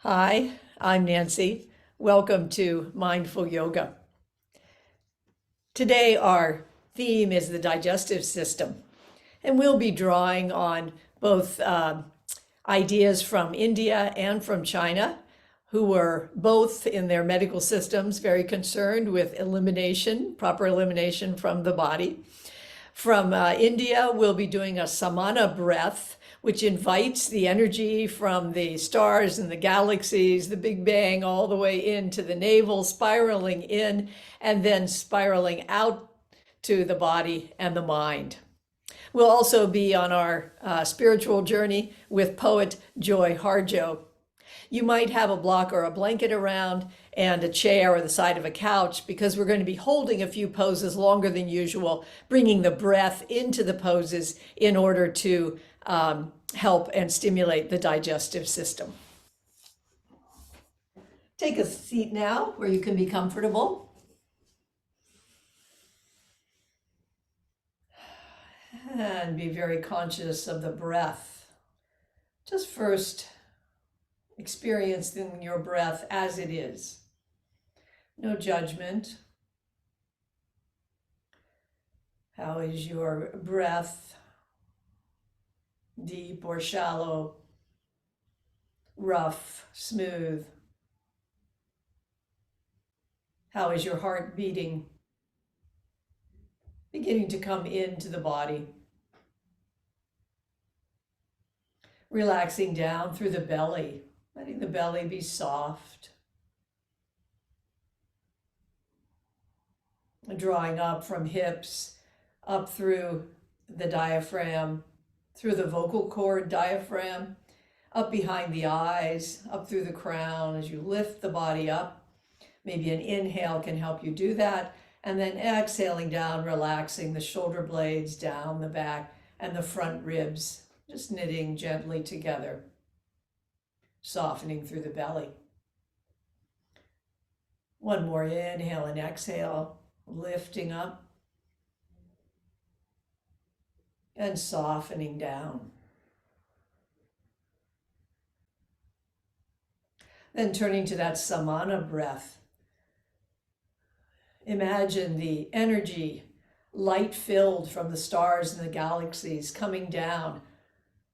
Hi, I'm Nancy. Welcome to Mindful Yoga. Today, our theme is the digestive system, and we'll be drawing on both ideas from India and from China, who were both in their medical systems very concerned with elimination, proper elimination from the body. From India, we'll be doing a Samana breath, which invites the energy from the stars and the galaxies, the Big Bang, all the way into the navel, spiraling in and then spiraling out to the body and the mind. We'll also be on our spiritual journey with poet Joy Harjo. You might have a block or a blanket around and a chair or the side of a couch because we're going to be holding a few poses longer than usual, bringing the breath into the poses in order to help and stimulate the digestive system. Take a seat now where you can be comfortable. And be very conscious of the breath. Just first experiencing your breath as it is. No judgment. How is your breath? Deep or shallow? Rough, smooth? How is your heart beating? Beginning to come into the body. Relaxing down through the belly, letting the belly be soft. Drawing up from hips, up through the diaphragm, through the vocal cord diaphragm, up behind the eyes, up through the crown as you lift the body up. Maybe an inhale can help you do that. And then exhaling down, relaxing the shoulder blades down the back and the front ribs, just knitting gently together, softening through the belly. One more inhale and exhale, lifting up and softening down. Then turning to that Samana breath. Imagine the energy, light-filled from the stars and the galaxies coming down,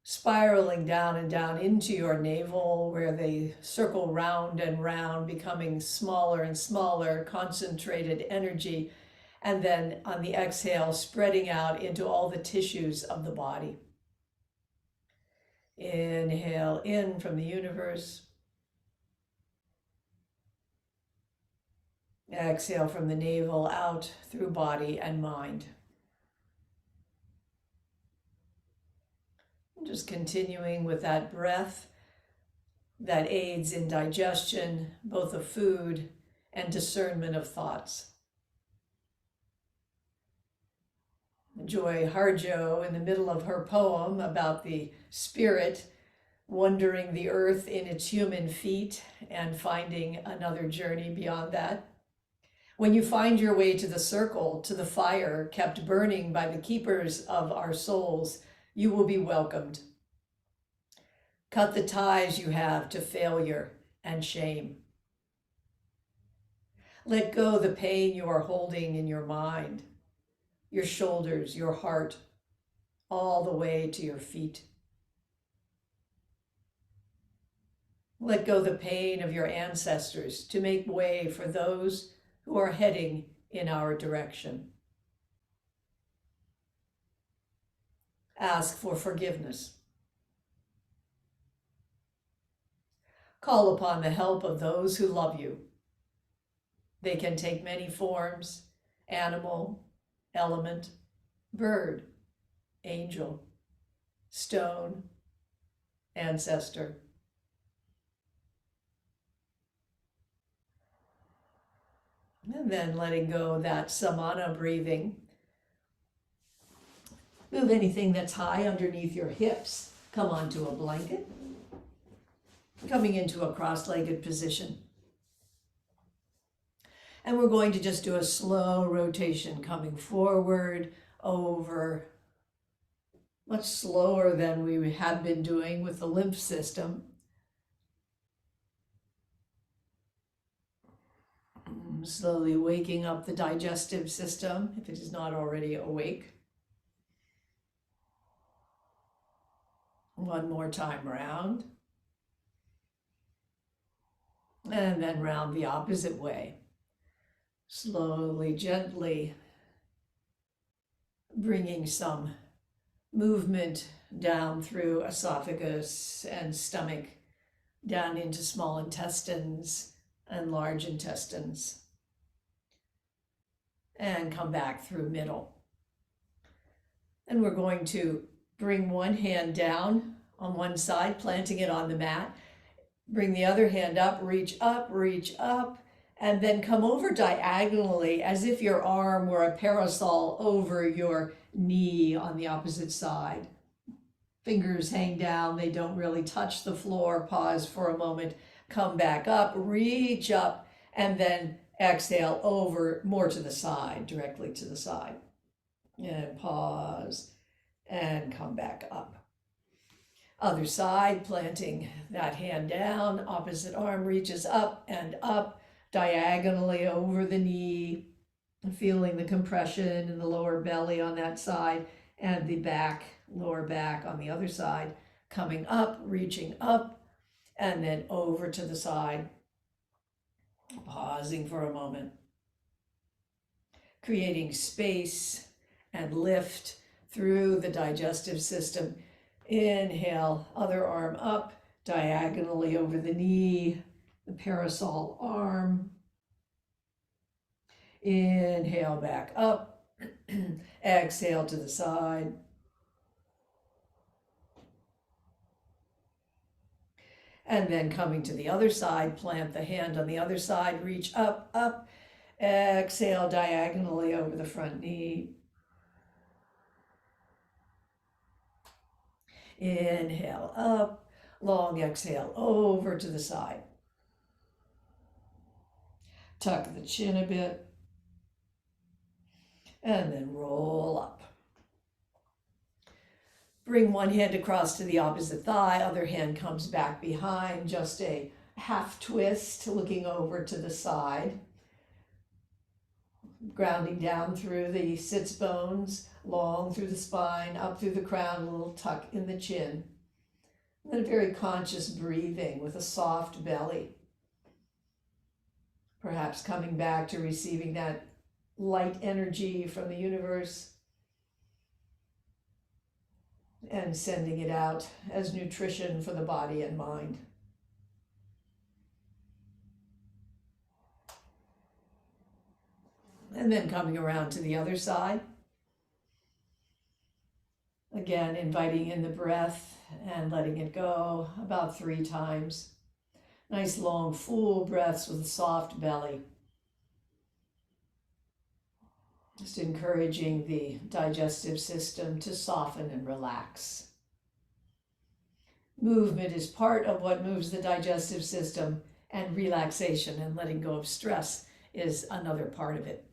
spiraling down and down into your navel where they circle round and round, becoming smaller and smaller, concentrated energy, and then on the exhale, spreading out into all the tissues of the body. Inhale in from the universe. Exhale from the navel out through body and mind. Just continuing with that breath that aids in digestion, both of food and discernment of thoughts. Joy Harjo, in the middle of her poem about the spirit wandering the earth in its human feet and finding another journey beyond that. When you find your way to the circle, to the fire kept burning by the keepers of our souls, you will be welcomed. Cut the ties you have to failure and shame. Let go the pain you are holding in your mind, your shoulders, your heart, all the way to your feet. Let go the pain of your ancestors to make way for those who are heading in our direction. Ask for forgiveness. Call upon the help of those who love you. They can take many forms: animal, element, bird, angel, stone, ancestor. And then letting go that Samana breathing. Move anything that's high underneath your hips. Come onto a blanket. Coming into a cross-legged position. And we're going to just do a slow rotation, coming forward, over, much slower than we have been doing with the lymph system. Slowly waking up the digestive system if it is not already awake. One more time round. And then round the opposite way. Slowly, gently bringing some movement down through esophagus and stomach, down into small intestines and large intestines, and come back through middle. And we're going to bring one hand down on one side, planting it on the mat. Bring the other hand up, reach up, and then come over diagonally as if your arm were a parasol over your knee on the opposite side. Fingers hang down, they don't really touch the floor. Pause for a moment, come back up, reach up, and then exhale over more to the side, directly to the side. And pause and come back up. Other side, planting that hand down, opposite arm reaches up and up, diagonally over the knee, feeling the compression in the lower belly on that side, and the back, lower back on the other side, coming up, reaching up, and then over to the side, pausing for a moment, creating space and lift through the digestive system. Inhale, other arm up, diagonally over the knee, the parasol arm. Inhale, back up. Exhale to the side. And then coming to the other side, plant the hand on the other side, reach up, up. Exhale diagonally over the front knee. Inhale up, long exhale over to the side. Tuck the chin a bit, and then roll up. Bring one hand across to the opposite thigh, other hand comes back behind, just a half twist, looking over to the side. Grounding down through the sits bones, long through the spine, up through the crown, a little tuck in the chin. And then a very conscious breathing with a soft belly. Perhaps coming back to receiving that light energy from the universe and sending it out as nutrition for the body and mind. And then coming around to the other side. Again, inviting in the breath and letting it go about 3 times. Nice long full breaths with a soft belly. Just encouraging the digestive system to soften and relax. Movement is part of what moves the digestive system, and relaxation and letting go of stress is another part of it.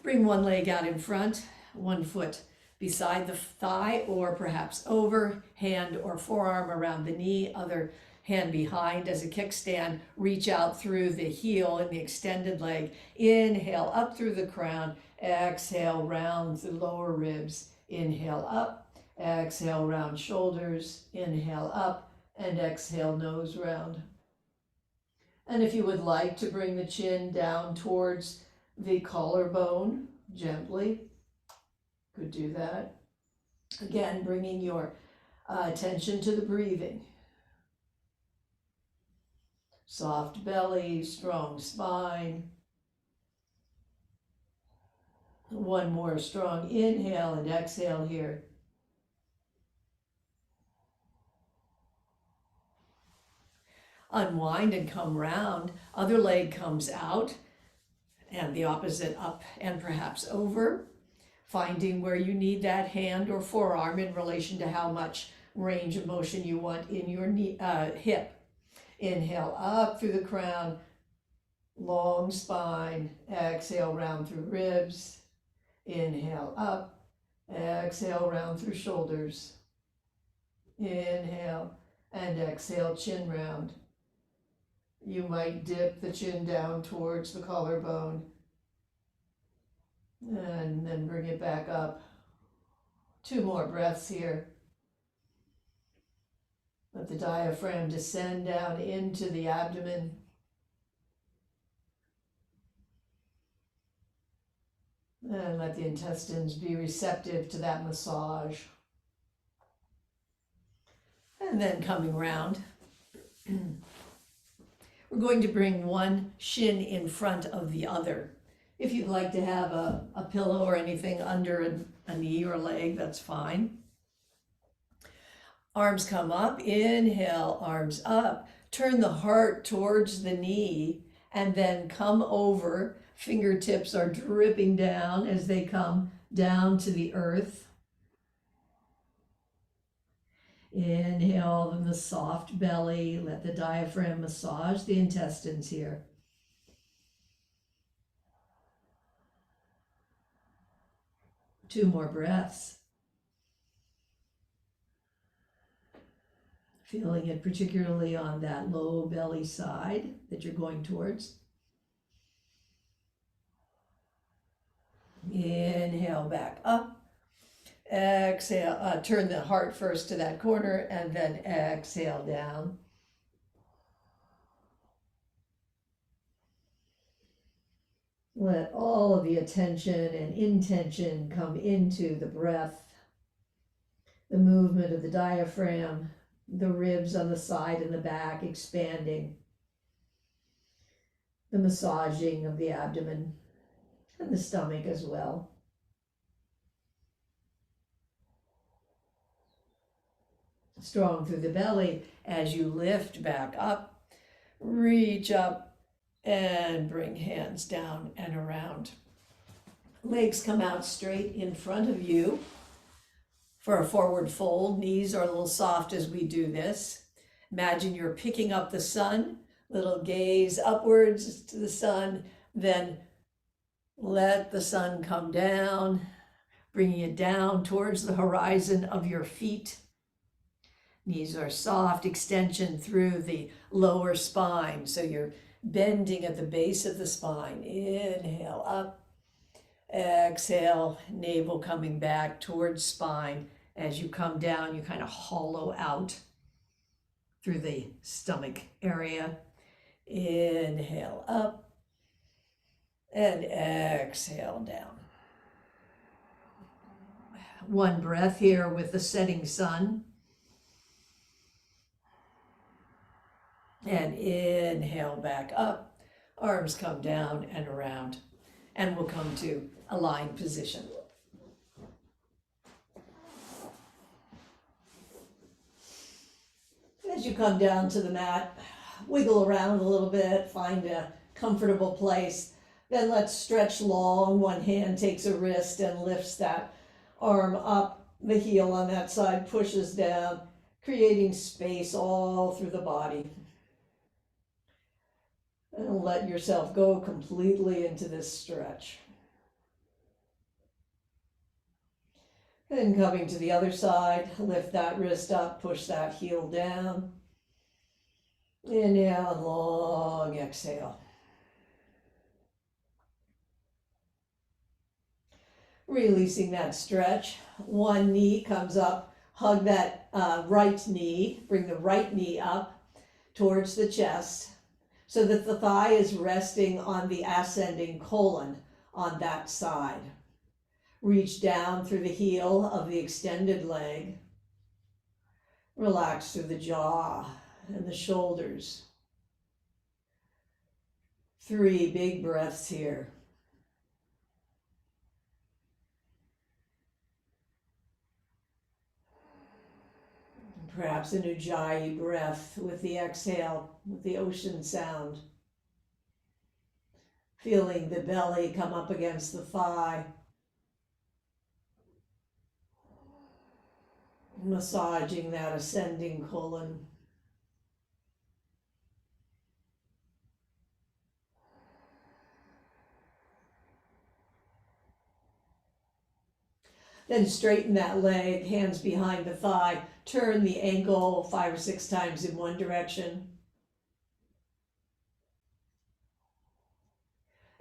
Bring one leg out in front, one foot beside the thigh or perhaps over, hand or forearm around the knee, other hand behind as a kickstand. Reach out through the heel in the extended leg. Inhale up through the crown. Exhale round the lower ribs. Inhale up. Exhale round shoulders. Inhale up and exhale nose round. And if you would like to bring the chin down towards the collarbone gently, could do that. Again, bringing your attention to the breathing. Soft belly, strong spine. One more strong inhale and exhale here. Unwind and come round. Other leg comes out and the opposite up and perhaps over. Finding where you need that hand or forearm in relation to how much range of motion you want in your knee, hip. Inhale up through the crown, long spine. Exhale round through ribs. Inhale up. Exhale round through shoulders. Inhale and exhale chin round. You might dip the chin down towards the collarbone and then bring it back up. 2 more breaths here. Let the diaphragm descend down into the abdomen. And let the intestines be receptive to that massage. And then coming round, we're going to bring one shin in front of the other. If you'd like to have a pillow or anything under a knee or leg, that's fine. Arms come up, inhale, arms up. Turn the heart towards the knee and then come over. Fingertips are dripping down as they come down to the earth. Inhale from the soft belly. Let the diaphragm massage the intestines here. Two more breaths. Feeling it particularly on that low belly side that you're going towards. Inhale back up. Exhale, turn the heart first to that corner and then exhale down. Let all of the attention and intention come into the breath, the movement of the diaphragm, the ribs on the side and the back expanding, the massaging of the abdomen and the stomach as well. Strong through the belly as you lift back up, reach up and bring hands down and around. Legs come out straight in front of you for a forward fold. Knees are a little soft as we do this. Imagine you're picking up the sun, little gaze upwards to the sun, then let the sun come down, bringing it down towards the horizon of your feet. Knees are soft, extension through the lower spine. So you're bending at the base of the spine. Inhale up, exhale, navel coming back towards spine. As you come down, you kind of hollow out through the stomach area. Inhale up and exhale down. One breath here with the setting sun. And inhale back up, arms come down and around, and we'll come to a lying position. As you come down to the mat, wiggle around a little bit, find a comfortable place. Then let's stretch long. One hand takes a wrist and lifts that arm up. The heel on that side pushes down, creating space all through the body. And let yourself go completely into this stretch. Then coming to the other side, lift that wrist up, push that heel down. Inhale and long exhale. Releasing that stretch. One knee comes up, hug that right knee, bring the right knee up towards the chest, so that the thigh is resting on the ascending colon on that side. Reach down through the heel of the extended leg. Relax through the jaw and the shoulders. 3 big breaths here. Perhaps an ujjayi breath with the exhale, with the ocean sound. Feeling the belly come up against the thigh. Massaging that ascending colon. Then straighten that leg, hands behind the thigh. Turn the ankle 5 or 6 times in one direction.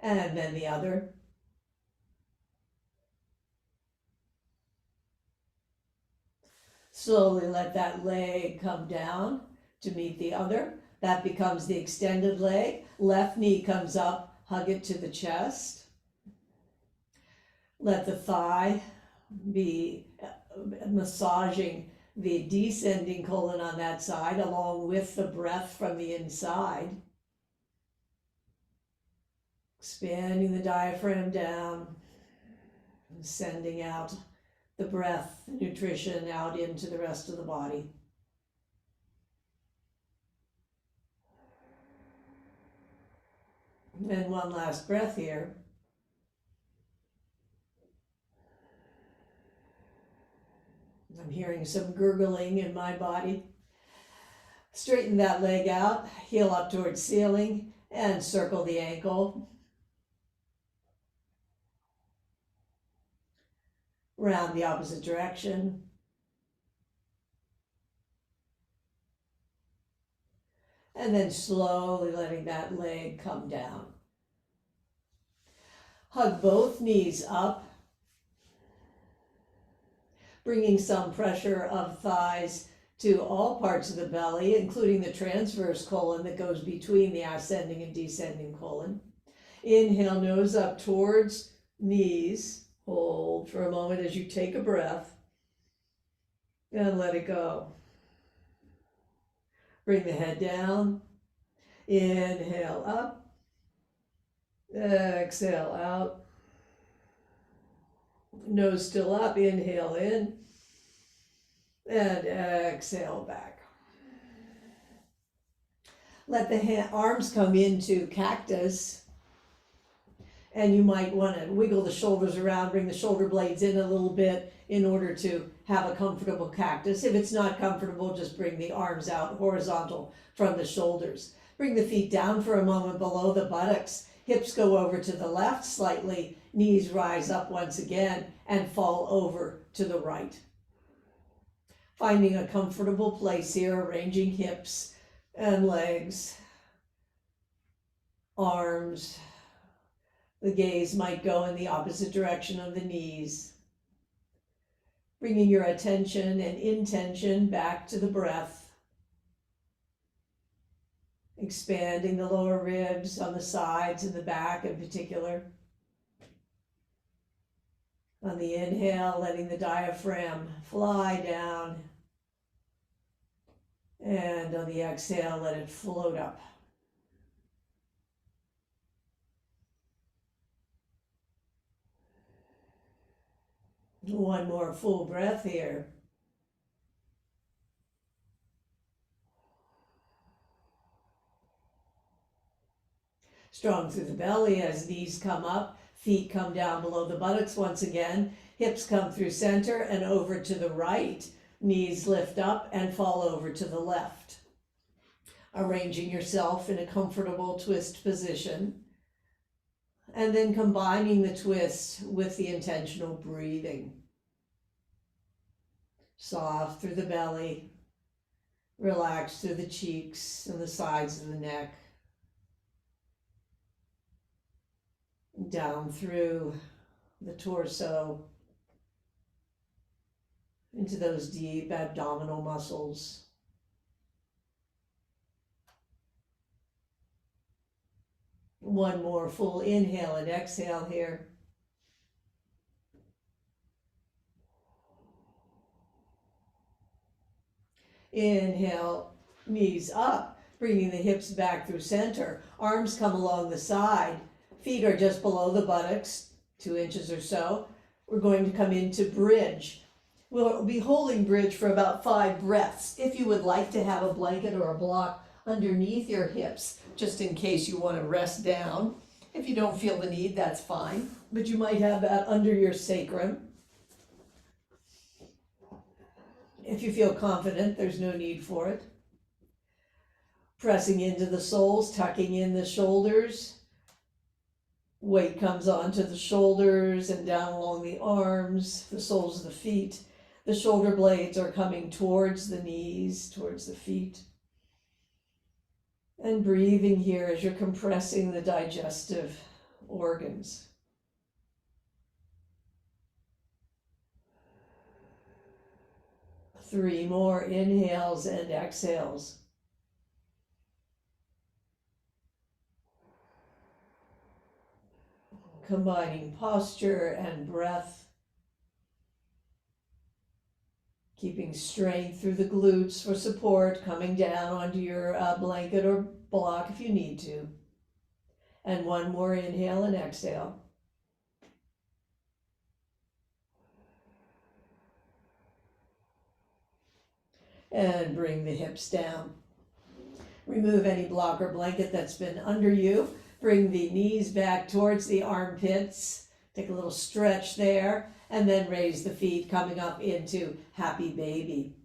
and then the other. Slowly let that leg come down to meet the other. That becomes the extended leg. Left knee comes up, hug it to the chest. Let the thigh be massaging the descending colon on that side along with the breath from the inside. Expanding the diaphragm down, and sending out the breath, nutrition out into the rest of the body. And one last breath here. I'm hearing some gurgling in my body. Straighten that leg out, heel up towards ceiling, and circle the ankle. Round the opposite direction. And then slowly letting that leg come down. Hug both knees up, bringing some pressure of thighs to all parts of the belly, including the transverse colon that goes between the ascending and descending colon. Inhale, nose up towards knees. Hold for a moment as you take a breath and let it go. Bring the head down. Inhale up. Exhale out. Nose still up. Inhale in. And exhale back. Let the arms come into cactus. And you might want to wiggle the shoulders around, bring the shoulder blades in a little bit in order to have a comfortable cactus. If it's not comfortable, just bring the arms out horizontal from the shoulders. Bring the feet down for a moment below the buttocks. Hips go over to the left slightly. Knees rise up once again and fall over to the right. Finding a comfortable place here, arranging hips and legs, arms. The gaze might go in the opposite direction of the knees. Bringing your attention and intention back to the breath. Expanding the lower ribs on the sides and the back in particular. On the inhale, letting the diaphragm fly down. And on the exhale, let it float up. One more full breath here. Strong through the belly as knees come up, feet come down below the buttocks once again, hips come through center and over to the right, knees lift up and fall over to the left. Arranging yourself in a comfortable twist position. And then combining the twist with the intentional breathing. Soft through the belly, relax through the cheeks and the sides of the neck. Down through the torso, into those deep abdominal muscles. One more full inhale and exhale here. Inhale, knees up, bringing the hips back through center. Arms come along the side. Feet are just below the buttocks, 2 inches or so. We're going to come into bridge. We'll be holding bridge for about 5 breaths. If you would like to have a blanket or a block underneath your hips, just in case you want to rest down. If you don't feel the need, that's fine. But you might have that under your sacrum. If you feel confident, there's no need for it. Pressing into the soles, tucking in the shoulders. Weight comes onto the shoulders and down along the arms, the soles of the feet. The shoulder blades are coming towards the knees, towards the feet. And breathing here as you're compressing the digestive organs. Three more inhales and exhales. Combining posture and breath. Keeping strength through the glutes for support, coming down onto your blanket or block if you need to. And one more inhale and exhale. And bring the hips down. Remove any block or blanket that's been under you. Bring the knees back towards the armpits. Take a little stretch there. And then raise the feet, coming up into happy baby.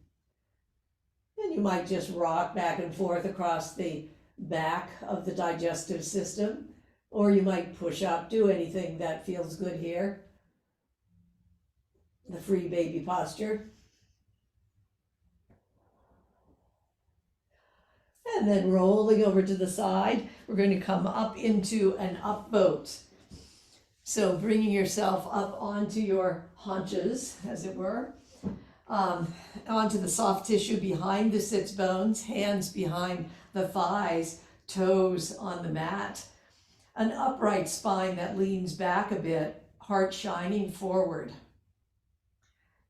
And you might just rock back and forth across the back of the digestive system. Or you might push up, do anything that feels good here. The free baby posture. And then rolling over to the side, we're going to come up into an up boat. So bringing yourself up onto your haunches, as it were, onto the soft tissue behind the sits bones, hands behind the thighs, toes on the mat. An upright spine that leans back a bit, heart shining forward.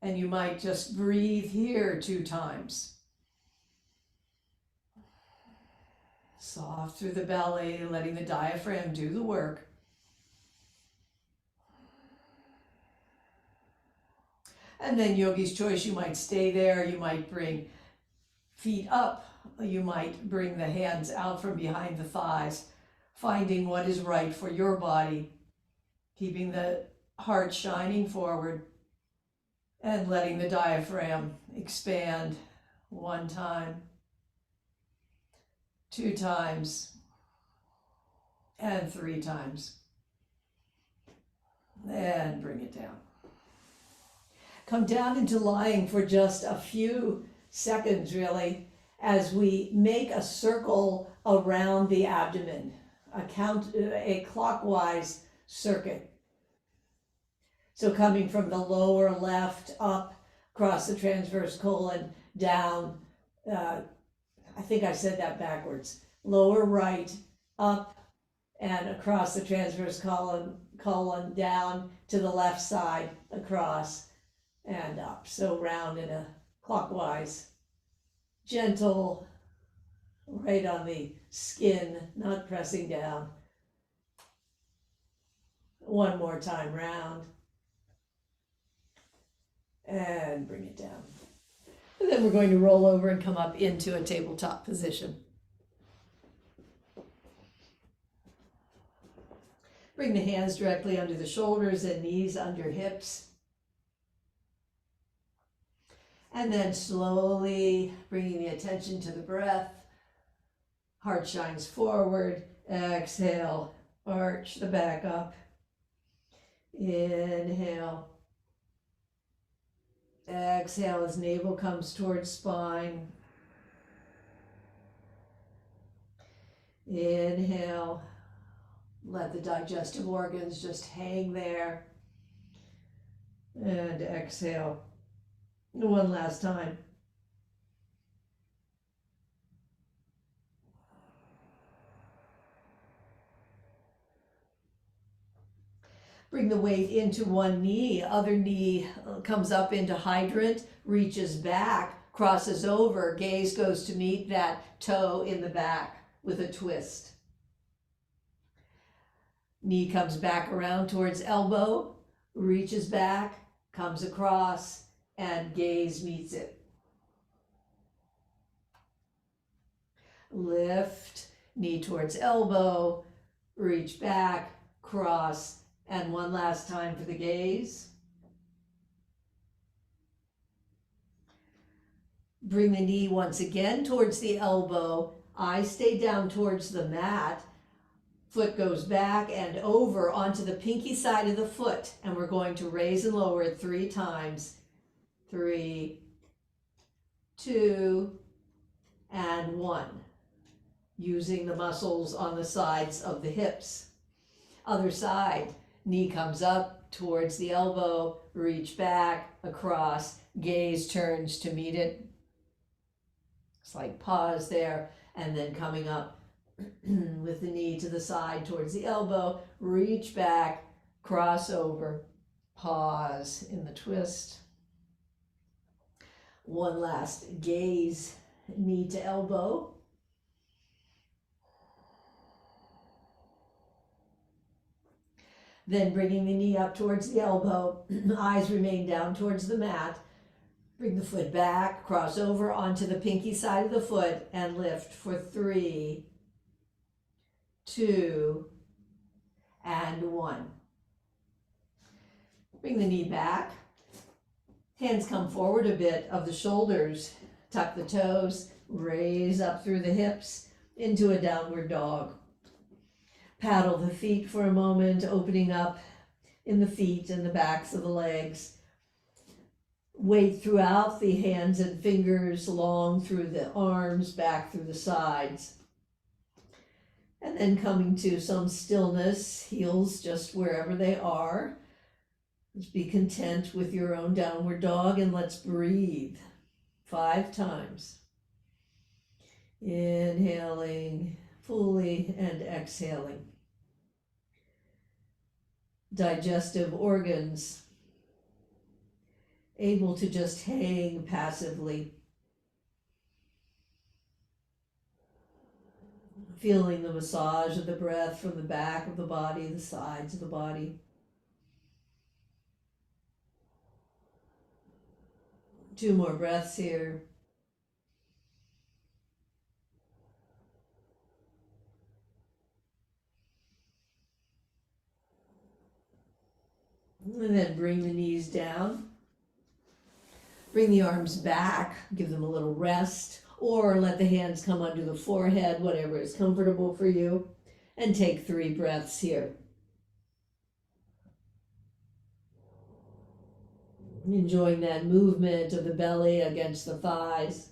And you might just breathe here 2 times. Soft through the belly, letting the diaphragm do the work. And then yogi's choice, you might stay there, you might bring feet up, you might bring the hands out from behind the thighs, finding what is right for your body, keeping the heart shining forward and letting the diaphragm expand 1 time. 2 times, and 3 times. And bring it down. Come down into lying for just a few seconds, really, as we make a circle around the abdomen, a clockwise circuit. So coming from the lower left up, across the transverse colon, down, I think I said that backwards. Lower right, up, and across the transverse colon, down to the left side, across, and up. So round in a clockwise, gentle, right on the skin, not pressing down. 1 more time round. And bring it down. And then we're going to roll over and come up into a tabletop position. Bring the hands directly under the shoulders and knees under hips. And then slowly bringing the attention to the breath. Heart shines forward. Exhale, arch the back up. Inhale. Exhale as navel comes towards spine. Inhale. Let the digestive organs just hang there. And exhale. 1 last time. Bring the weight into one knee, other knee comes up into hydrant, reaches back, crosses over, gaze goes to meet that toe in the back with a twist. Knee comes back around towards elbow, reaches back, comes across, and gaze meets it. Lift, knee towards elbow, reach back, cross, and 1 last time for the gaze. Bring the knee once again towards the elbow. Eyes stay down towards the mat. Foot goes back and over onto the pinky side of the foot. And we're going to raise and lower it 3 times. 3, 2, and 1. Using the muscles on the sides of the hips. Other side, knee comes up towards the elbow, reach back, across, gaze turns to meet it. Slight pause there, and then coming up with the knee to the side towards the elbow, reach back, cross over, pause in the twist. One last gaze, knee to elbow. Then bringing the knee up towards the elbow, eyes remain down towards the mat. Bring the foot back, cross over onto the pinky side of the foot, and lift for 3, 2, and 1. Bring the knee back. Hands come forward a bit of the shoulders. Tuck the toes, raise up through the hips into a downward dog. Paddle the feet for a moment, opening up in the feet and the backs of the legs. Weight throughout the hands and fingers, long through the arms, back through the sides. And then coming to some stillness, heels just wherever they are. Just be content with your own downward dog, and let's breathe 5 times. Inhaling fully and exhaling. Digestive organs able to just hang passively. Feeling the massage of the breath from the back of the body, the sides of the body. 2 more breaths here. And then bring the knees down. Bring the arms back, give them a little rest, or let the hands come under the forehead, whatever is comfortable for you. And take 3 breaths here. Enjoying that movement of the belly against the thighs.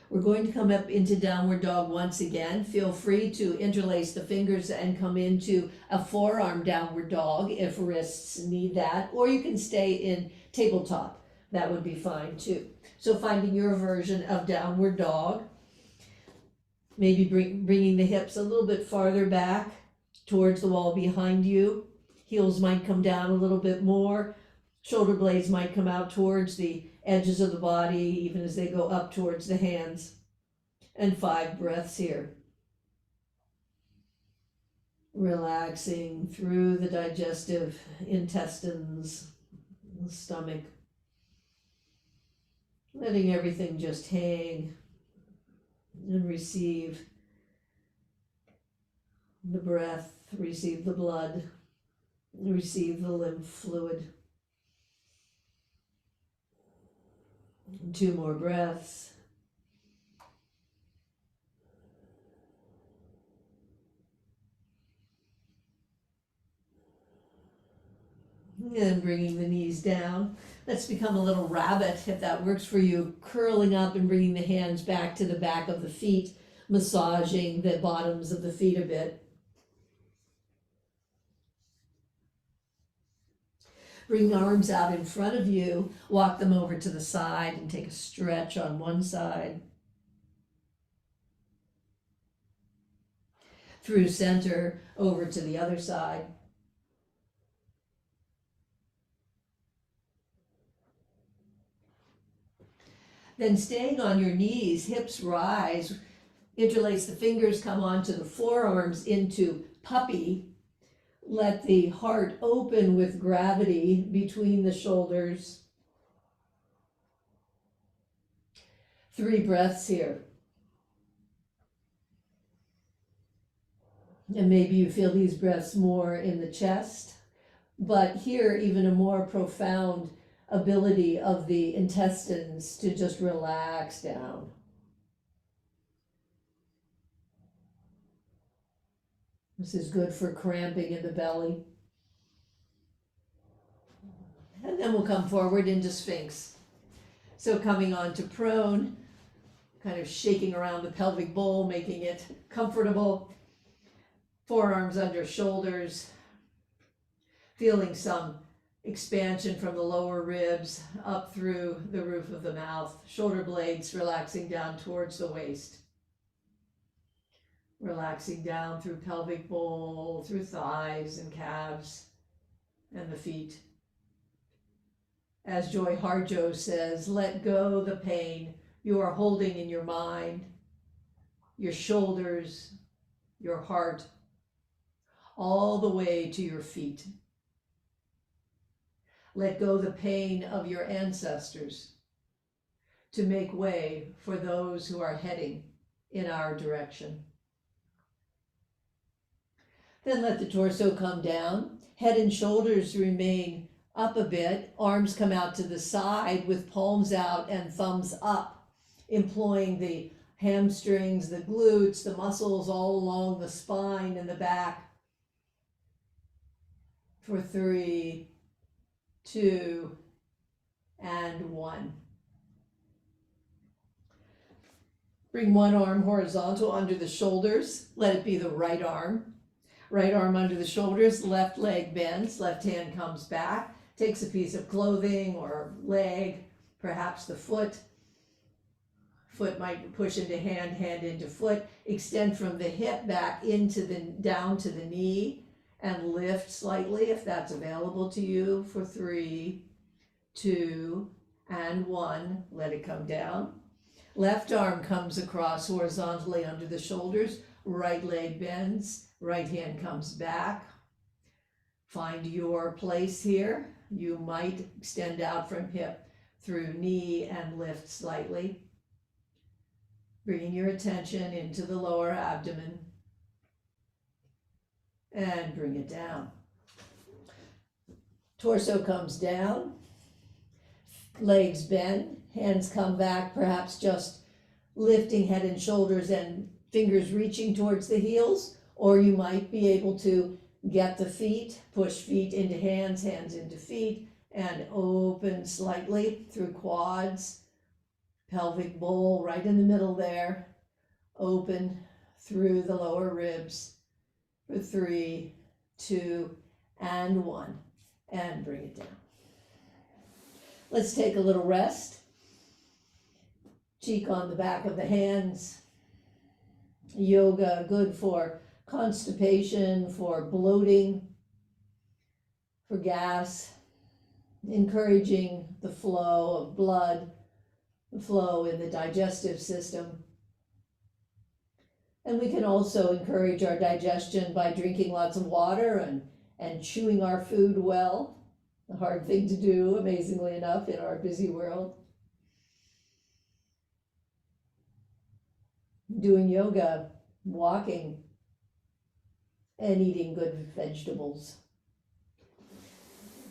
We're going to come up into downward dog once again. Feel free to interlace the fingers and come into a forearm downward dog if wrists need that, or you can stay in tabletop. That would be fine too. So finding your version of downward dog. Maybe bringing the hips a little bit farther back towards the wall behind you. Heels might come down a little bit more. Shoulder blades might come out towards the edges of the body, even as they go up towards the hands. And 5 breaths here. Relaxing through the digestive intestines, the stomach. Letting everything just hang and receive the breath, receive the blood, receive the lymph fluid. 2 more breaths. And bringing the knees down. Let's become a little rabbit, if that works for you. Curling up and bringing the hands back to the back of the feet, massaging the bottoms of the feet a bit. Bring the arms out in front of you, walk them over to the side and take a stretch on one side. Through center, over to the other side. Then staying on your knees, hips rise, interlace the fingers, come onto the forearms into puppy. Let the heart open with gravity between the shoulders. 3 breaths here. And maybe you feel these breaths more in the chest, but here even a more profound ability of the intestines to just relax down. This is good for cramping in the belly. And then we'll come forward into Sphinx. So coming on to prone, kind of shaking around the pelvic bowl, making it comfortable. Forearms under shoulders, feeling some expansion from the lower ribs up through the roof of the mouth. Shoulder blades relaxing down towards the waist. Relaxing down through pelvic bowl, through thighs and calves and the feet. As Joy Harjo says, let go the pain you are holding in your mind, your shoulders, your heart, all the way to your feet. Let go the pain of your ancestors to make way for those who are heading in our direction. Then let the torso come down. Head and shoulders remain up a bit. Arms come out to the side with palms out and thumbs up, employing the hamstrings, the glutes, the muscles all along the spine and the back. For 3, 2, and 1. Bring one arm horizontal under the shoulders. Let it be the right arm. Right arm under the shoulders, left leg bends, left hand comes back, takes a piece of clothing or leg, perhaps the foot. Foot might push into hand, hand into foot. Extend from the hip back down to the knee. And lift slightly if that's available to you for 3, 2, and 1. Let it come down. Left arm comes across horizontally under the shoulders. Right leg bends. Right hand comes back. Find your place here. You might extend out from hip through knee and lift slightly. Bringing your attention into the lower abdomen. And bring it down. Torso comes down, legs bend, hands come back, perhaps just lifting head and shoulders and fingers reaching towards the heels, or you might be able to get the feet, push feet into hands, hands into feet, and open slightly through quads, pelvic bowl right in the middle there, open through the lower ribs. For 3, 2, and 1, and bring it down. Let's take a little rest. Cheek on the back of the hands. Yoga, good for constipation, for bloating, for gas, encouraging the flow of blood, the flow in the digestive system. And we can also encourage our digestion by drinking lots of water and chewing our food well. A hard thing to do, amazingly enough, in our busy world. Doing yoga, walking, and eating good vegetables.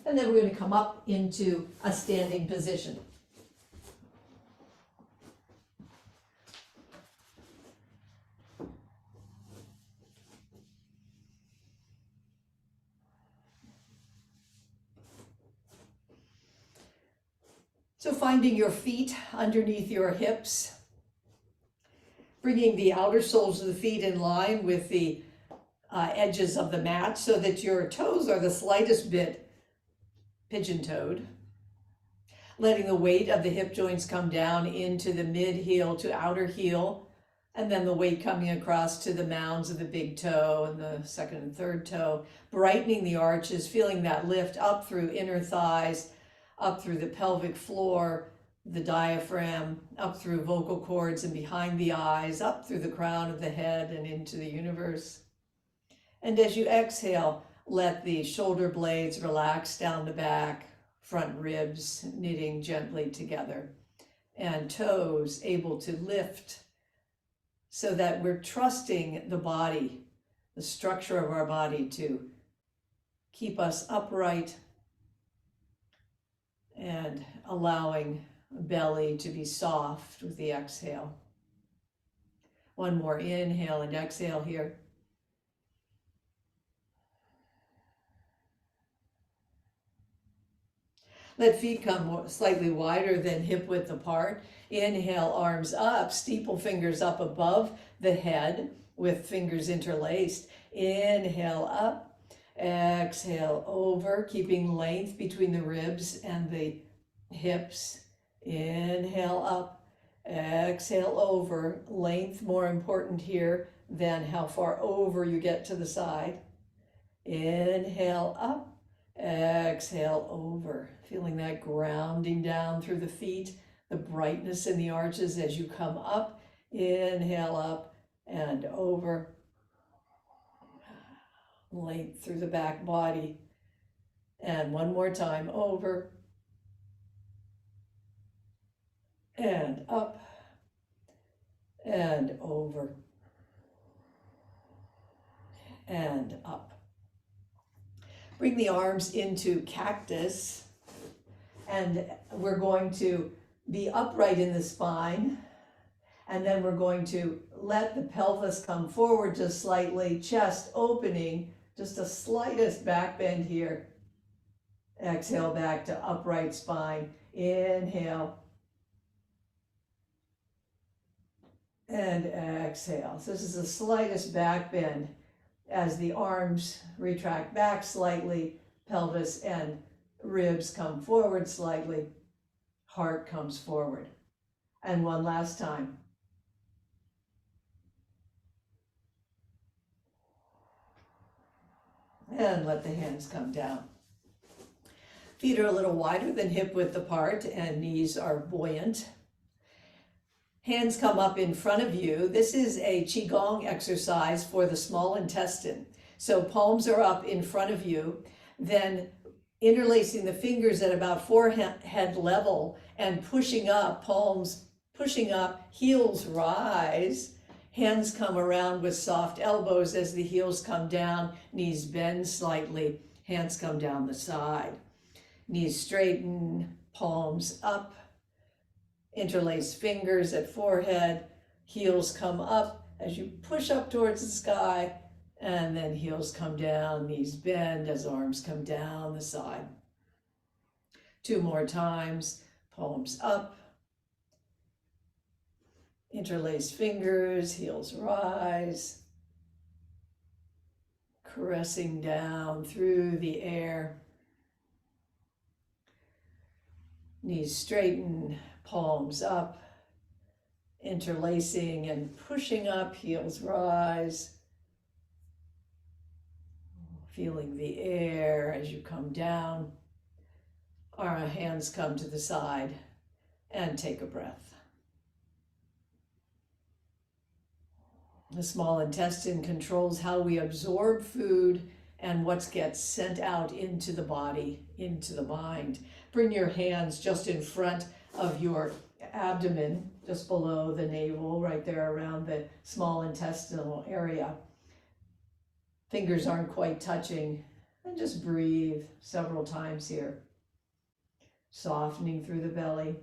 And then we're going to come up into a standing position. So finding your feet underneath your hips, bringing the outer soles of the feet in line with the edges of the mat so that your toes are the slightest bit pigeon-toed. Letting the weight of the hip joints come down into the mid-heel to outer heel, and then the weight coming across to the mounds of the big toe and the second and third toe. Brightening the arches, feeling that lift up through inner thighs, up through the pelvic floor, the diaphragm, up through vocal cords and behind the eyes, up through the crown of the head and into the universe. And as you exhale, let the shoulder blades relax down the back, front ribs knitting gently together, and toes able to lift so that we're trusting the body, the structure of our body, to keep us upright, and allowing belly to be soft with the exhale. One more inhale and exhale here. Let feet come slightly wider than hip width apart. Inhale, arms up, steeple fingers up above the head with fingers interlaced. Inhale up, exhale over, keeping length between the ribs and the hips. Inhale up, exhale over. Length more important here than how far over you get to the side. Inhale up, exhale over. Feeling that grounding down through the feet, the brightness in the arches as you come up. Inhale up and over. Length through the back body. And one more time, over and up and over and up. Bring the arms into cactus, and we're going to be upright in the spine, and then we're going to let the pelvis come forward just slightly, chest opening, just the slightest back bend here. Exhale back to upright spine. Inhale. And exhale. So this is the slightest back bend as the arms retract back slightly, pelvis and ribs come forward slightly, heart comes forward. And one last time. And let the hands come down. Feet are a little wider than hip width apart and knees are buoyant. Hands come up in front of you. This is a Qigong exercise for the small intestine. So palms are up in front of you, then interlacing the fingers at about forehead level and pushing up, palms pushing up, heels rise, hands come around with soft elbows as the heels come down, knees bend slightly, hands come down the side. Knees straighten, palms up. Interlace fingers at forehead, heels come up as you push up towards the sky, and then heels come down, knees bend as arms come down the side. 2 more times, palms up, interlace fingers, heels rise, caressing down through the air. Knees straighten, palms up, interlacing and pushing up, heels rise. Feeling the air as you come down. Our hands come to the side and take a breath. The small intestine controls how we absorb food and what gets sent out into the body, into the mind. Bring your hands just in front of your abdomen, just below the navel, right there around the small intestinal area. Fingers aren't quite touching, and just breathe several times here. Softening through the belly.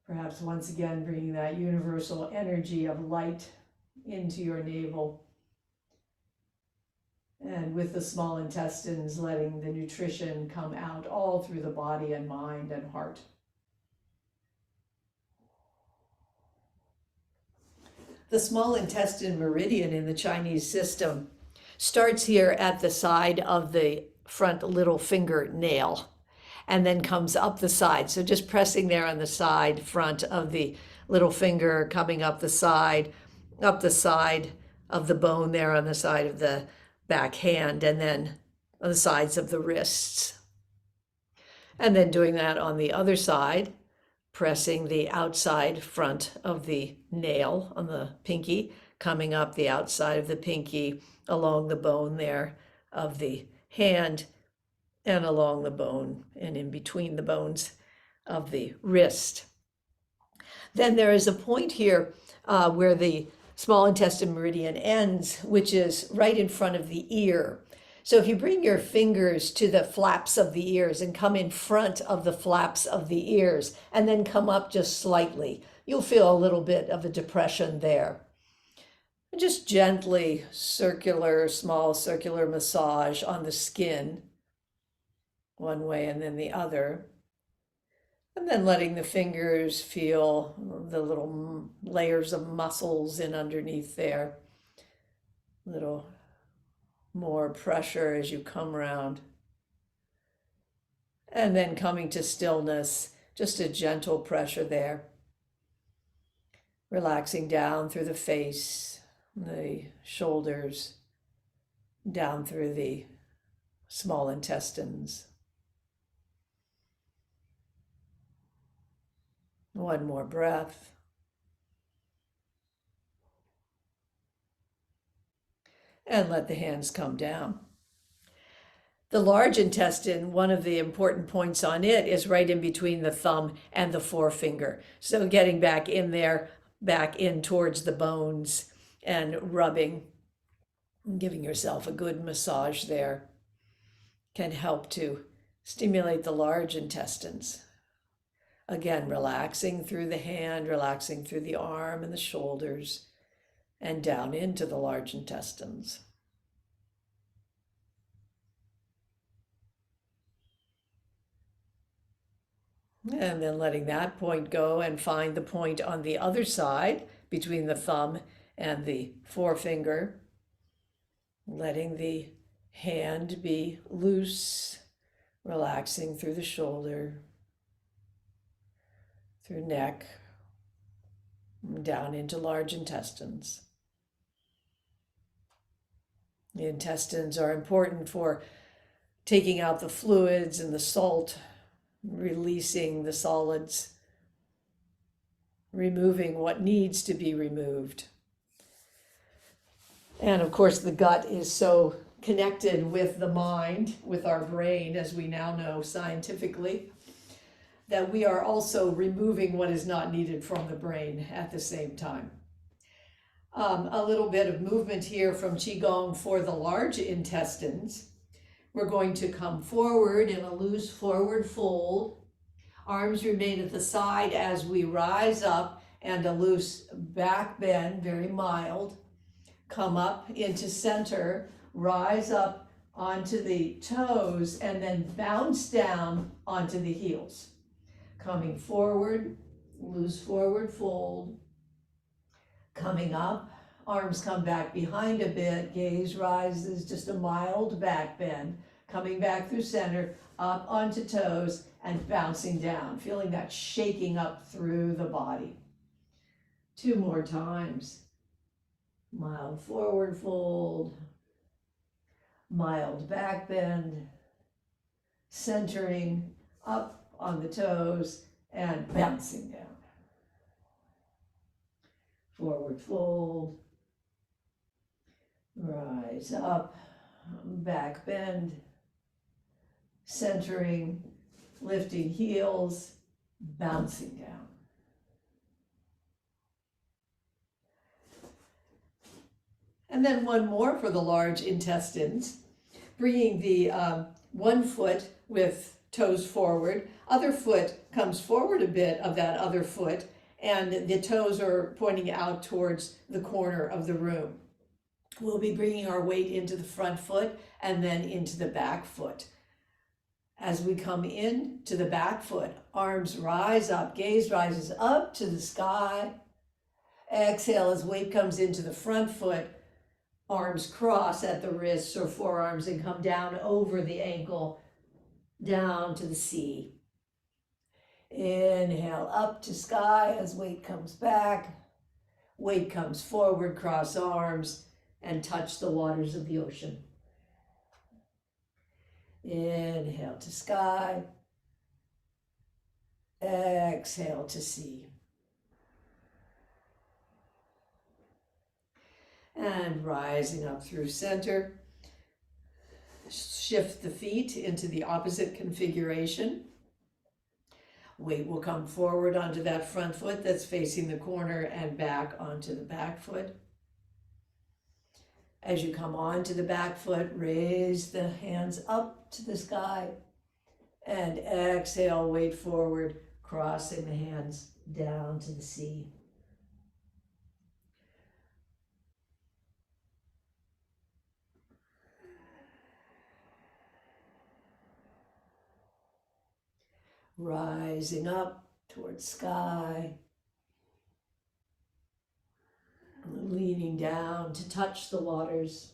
Perhaps once again bringing that universal energy of light into your navel. And with the small intestines, letting the nutrition come out all through the body and mind and heart. The small intestine meridian in the Chinese system starts here at the side of the front little finger nail and then comes up the side. So just pressing there on the side front of the little finger, coming up the side of the bone there on the side of the back hand, and then on the sides of the wrists. And then doing that on the other side, pressing the outside front of the nail on the pinky, coming up the outside of the pinky, along the bone there of the hand, and along the bone and in between the bones of the wrist. Then there is a point here where the small intestine meridian ends, which is right in front of the ear. So if you bring your fingers to the flaps of the ears and come in front of the flaps of the ears and then come up just slightly, you'll feel a little bit of a depression there. Just gently small circular massage on the skin, one way and then the other. And then letting the fingers feel the little layers of muscles in underneath there. Little more pressure as you come around. And then coming to stillness, just a gentle pressure there. Relaxing down through the face, the shoulders, down through the small intestines. One more breath. And let the hands come down. The large intestine, one of the important points on it is right in between the thumb and the forefinger. So getting back in there, back in towards the bones and rubbing, giving yourself a good massage there can help to stimulate the large intestines. Again, relaxing through the hand, relaxing through the arm and the shoulders, and down into the large intestines. And then letting that point go and find the point on the other side between the thumb and the forefinger. Letting the hand be loose, relaxing through the shoulder, through neck, down into large intestines. The intestines are important for taking out the fluids and the salt, releasing the solids, removing what needs to be removed. And of course, the gut is so connected with the mind, with our brain, as we now know scientifically, that we are also removing what is not needed from the brain at the same time. A little bit of movement here from Qigong for the large intestines. We're going to come forward in a loose forward fold. Arms remain at the side as we rise up, and a loose back bend, very mild. Come up into center, rise up onto the toes, and then bounce down onto the heels. Coming forward, loose forward fold. Coming up, arms come back behind a bit, gaze rises, just a mild back bend. Coming back through center, up onto toes, and bouncing down, feeling that shaking up through the body. 2 more times. Mild forward fold, mild back bend, centering up on the toes, and bouncing down. Forward fold, rise up, back bend, centering, lifting heels, bouncing down. And then one more for the large intestines, bringing the one foot with toes forward, other foot comes forward a bit of that other foot, and the toes are pointing out towards the corner of the room. We'll be bringing our weight into the front foot and then into the back foot. As we come in to the back foot, arms rise up, gaze rises up to the sky. Exhale as weight comes into the front foot. Arms cross at the wrists or forearms and come down over the ankle, down to the sea. Inhale up to sky as weight comes back. Weight comes forward, cross arms, and touch the waters of the ocean. Inhale to sky. Exhale to sea. And rising up through center. Shift the feet into the opposite configuration. Weight will come forward onto that front foot that's facing the corner and back onto the back foot. As you come onto the back foot, raise the hands up to the sky and exhale, weight forward, crossing the hands down to the sea. rising up towards sky, leaning down to touch the waters.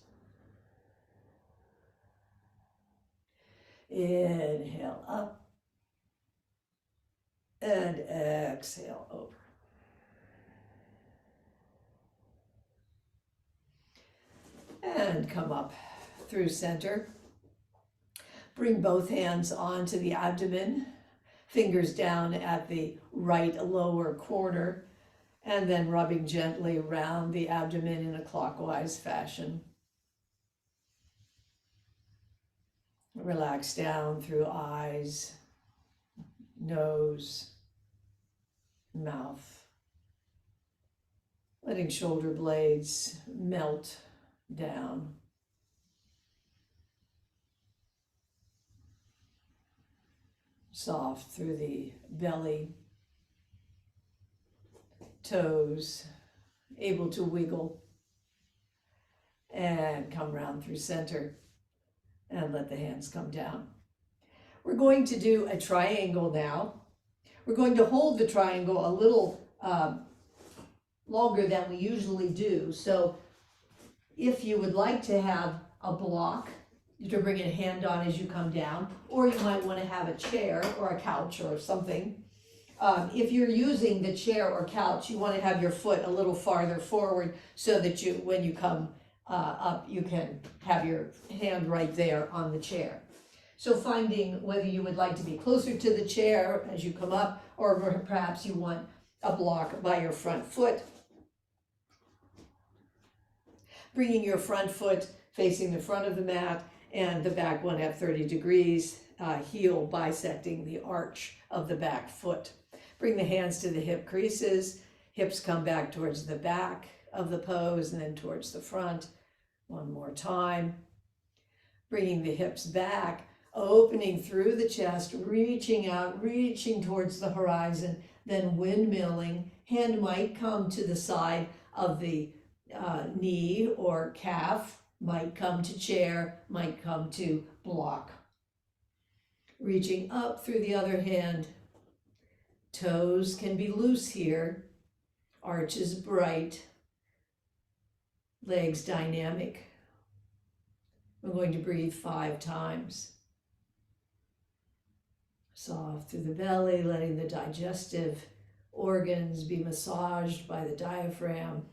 Inhale up and exhale over. And come up through center. Bring both hands onto the abdomen, fingers down at the right lower corner, and then rubbing gently around the abdomen in a clockwise fashion. Relax down through eyes, nose, mouth, letting shoulder blades melt down. Soft through the belly, toes, able to wiggle, and come round through center, and let the hands come down. We're going to do a triangle now. We're going to hold the triangle a little longer than we usually do. So if you would like to have a block to bring a hand on as you come down, or you might want to have a chair or a couch or something. If you're using the chair or couch, you want to have your foot a little farther forward so that you, when you come up, you can have your hand right there on the chair. So finding whether you would like to be closer to the chair as you come up, or perhaps you want a block by your front foot. Bringing your front foot facing the front of the mat and the back one at 30 degrees, heel bisecting the arch of the back foot. Bring the hands to the hip creases, hips come back towards the back of the pose and then towards the front. One more time. Bringing the hips back, opening through the chest, reaching out, reaching towards the horizon, then windmilling. Hand might come to the side of the knee or calf, might come to chair, might come to block. Reaching up through the other hand. Toes can be loose here. Arches bright. Legs dynamic. We're going to breathe 5 times. Soft through the belly, letting the digestive organs be massaged by the diaphragm.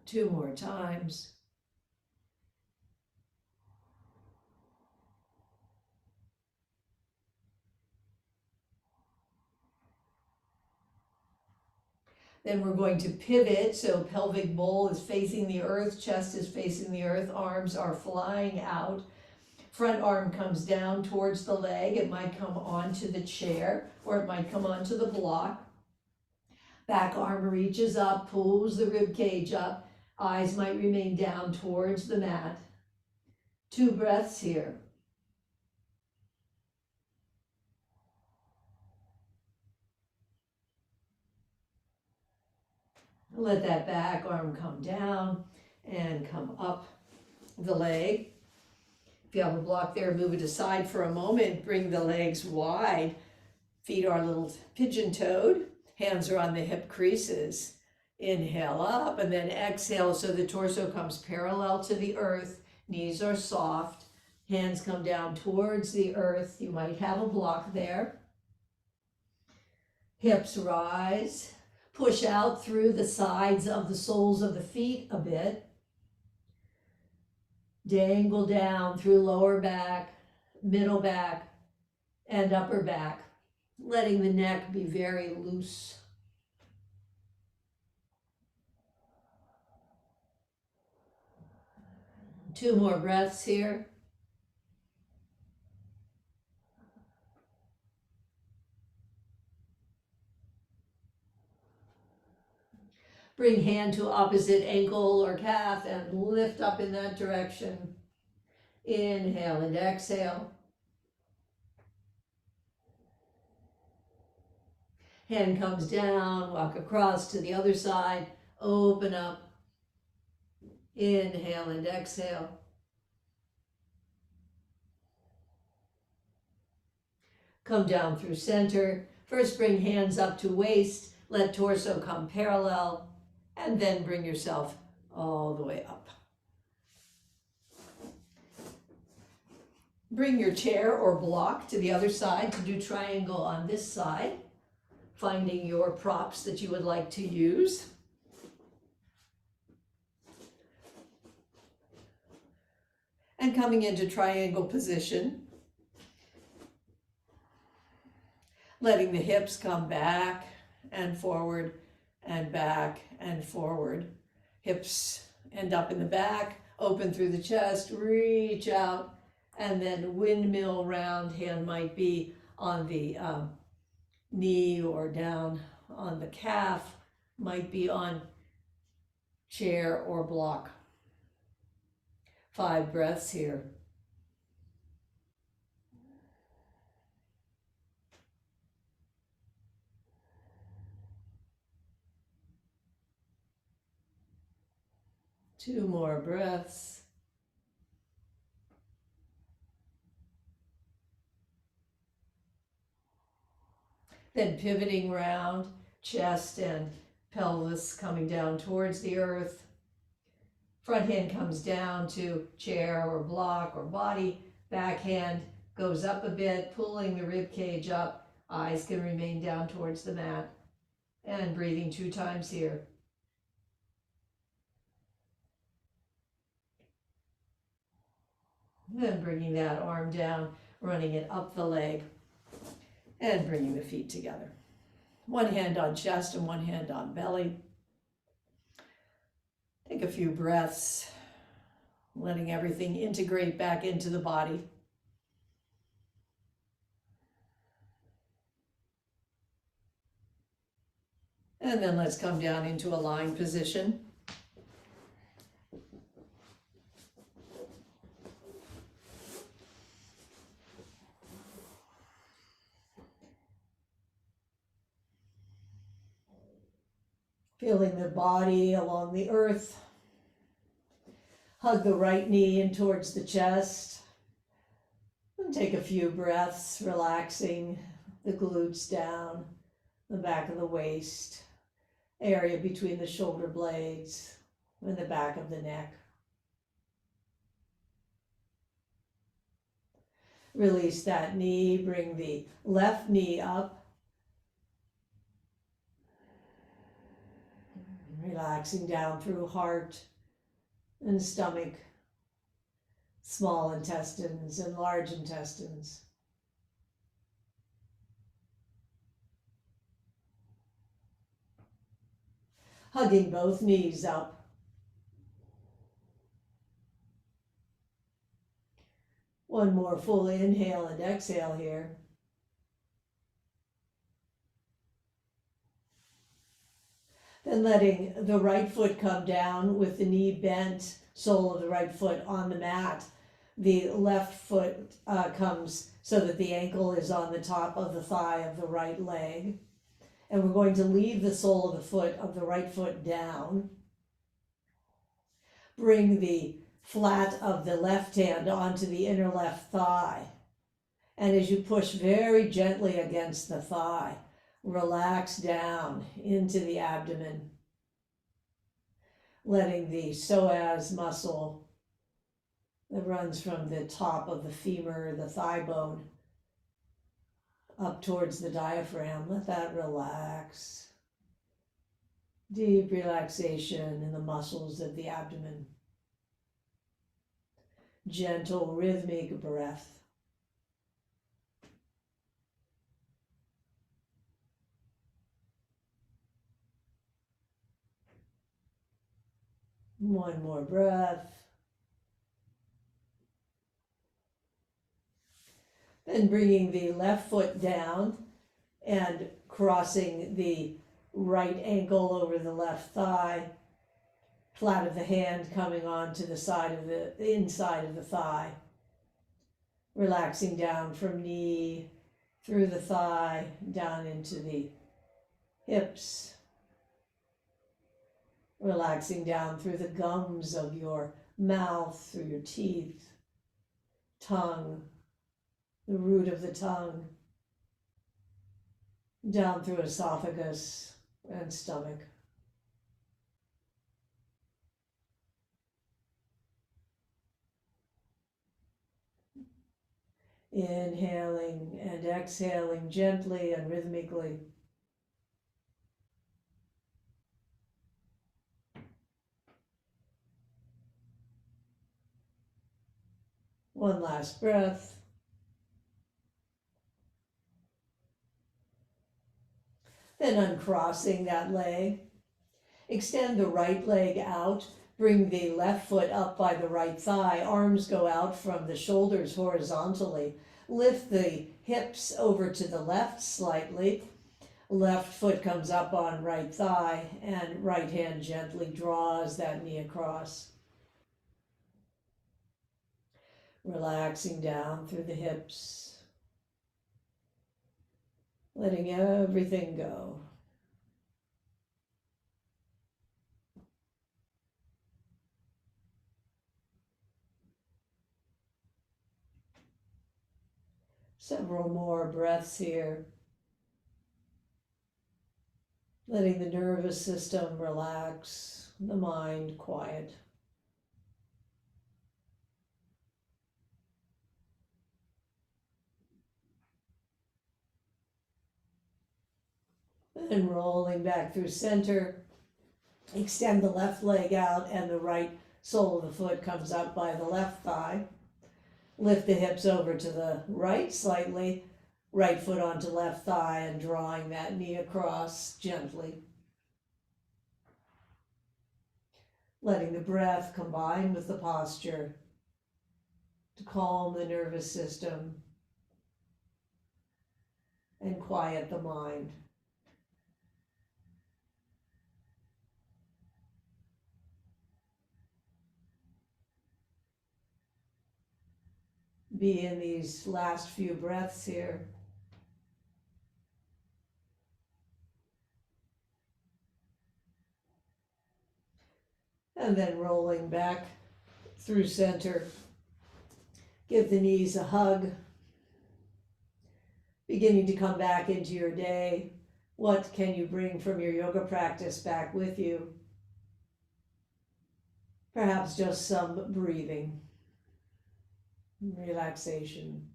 Two more times. Then we're going to pivot, so pelvic bowl is facing the earth, chest is facing the earth, arms are flying out. Front arm comes down towards the leg. It might come onto the chair, or it might come onto the block. Back arm reaches up, pulls the rib cage up. Eyes might remain down towards the mat. 2 breaths here. Let that back arm come down and come up the leg. If you have a block there, move it aside for a moment. Bring the legs wide. Feet are a little pigeon-toed. Hands are on the hip creases. Inhale up and then exhale so the torso comes parallel to the earth. Knees are soft. Hands come down towards the earth. You might have a block there. Hips rise. Push out through the sides of the soles of the feet a bit. Dangle down through lower back, middle back, and upper back, letting the neck be very loose. Two more breaths here. Bring hand to opposite ankle or calf and lift up in that direction. Inhale and exhale. Hand comes down, walk across to the other side, Open up. Inhale and exhale. Come down through center. First, bring hands up to waist. Let torso come parallel. And then bring yourself all the way up. Bring your chair or block to the other side to do triangle on this side, finding your props that you would like to use. And coming into triangle position, letting the hips come back and forward and back and forward. Hips end up in the back, open through the chest, reach out, and then windmill round. Hand might be on the knee or down on the calf, might be on chair or block. 5 breaths here. Two more breaths. Then pivoting round, chest and pelvis coming down towards the earth. Front hand comes down to chair or block or body. Back hand goes up a bit, pulling the rib cage up. Eyes can remain down towards the mat. And breathing 2 times here. Then bringing that arm down, running it up the leg, and bringing the feet together. 1 hand on chest and 1 hand on belly. Take a few breaths, letting everything integrate back into the body. And then let's come down into a lying position. Feeling the body along the earth. Hug the right knee in towards the chest. And take a few breaths, relaxing the glutes down, the back of the waist, area between the shoulder blades and the back of the neck. Release that knee, bring the left knee up. Relaxing down through heart and stomach, small intestines and large intestines. Hugging both knees up. One more full inhale and exhale here. Then letting the right foot come down with the knee bent, sole of the right foot on the mat. The left foot comes so that the ankle is on the top of the thigh of the right leg. And we're going to leave the sole of the foot of the right foot down. Bring the flat of the left hand onto the inner left thigh. And as you push very gently against the thigh, relax down into the abdomen, letting the psoas muscle that runs from the top of the femur, the thigh bone, up towards the diaphragm, let that relax. Deep relaxation in the muscles of the abdomen. Gentle, rhythmic breath. One more breath. Then bringing the left foot down and crossing the right ankle over the left thigh. Flat of the hand coming on to the side of the inside of the thigh. Relaxing down from knee, through the thigh, down into the hips. Relaxing down through the gums of your mouth, through your teeth, tongue, the root of the tongue, down through esophagus and stomach. Inhaling and exhaling gently and rhythmically. One last breath. Then uncrossing that leg. Extend the right leg out. Bring the left foot up by the right thigh. Arms go out from the shoulders horizontally. Lift the hips over to the left slightly. Left foot comes up on right thigh, and right hand gently draws that knee across. Relaxing down through the hips. Letting everything go. Several more breaths here. Letting the nervous system relax, the mind quiet. And rolling back through center. Extend the left leg out and the right sole of the foot comes up by the left thigh. Lift the hips over to the right slightly, right foot onto left thigh and drawing that knee across gently. Letting the breath combine with the posture to calm the nervous system and quiet the mind. Be in these last few breaths here. And then rolling back through center. Give the knees a hug. Beginning to come back into your day. What can you bring from your yoga practice back with you? Perhaps just some breathing, relaxation.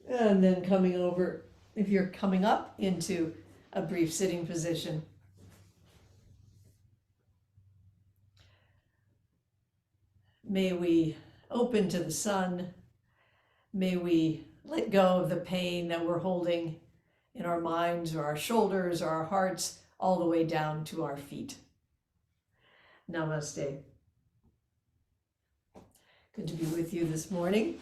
And then coming over, if you're coming up into a brief sitting position. May we open to the sun. May we let go of the pain that we're holding in our minds or our shoulders or our hearts all the way down to our feet. Namaste. Good to be with you this morning.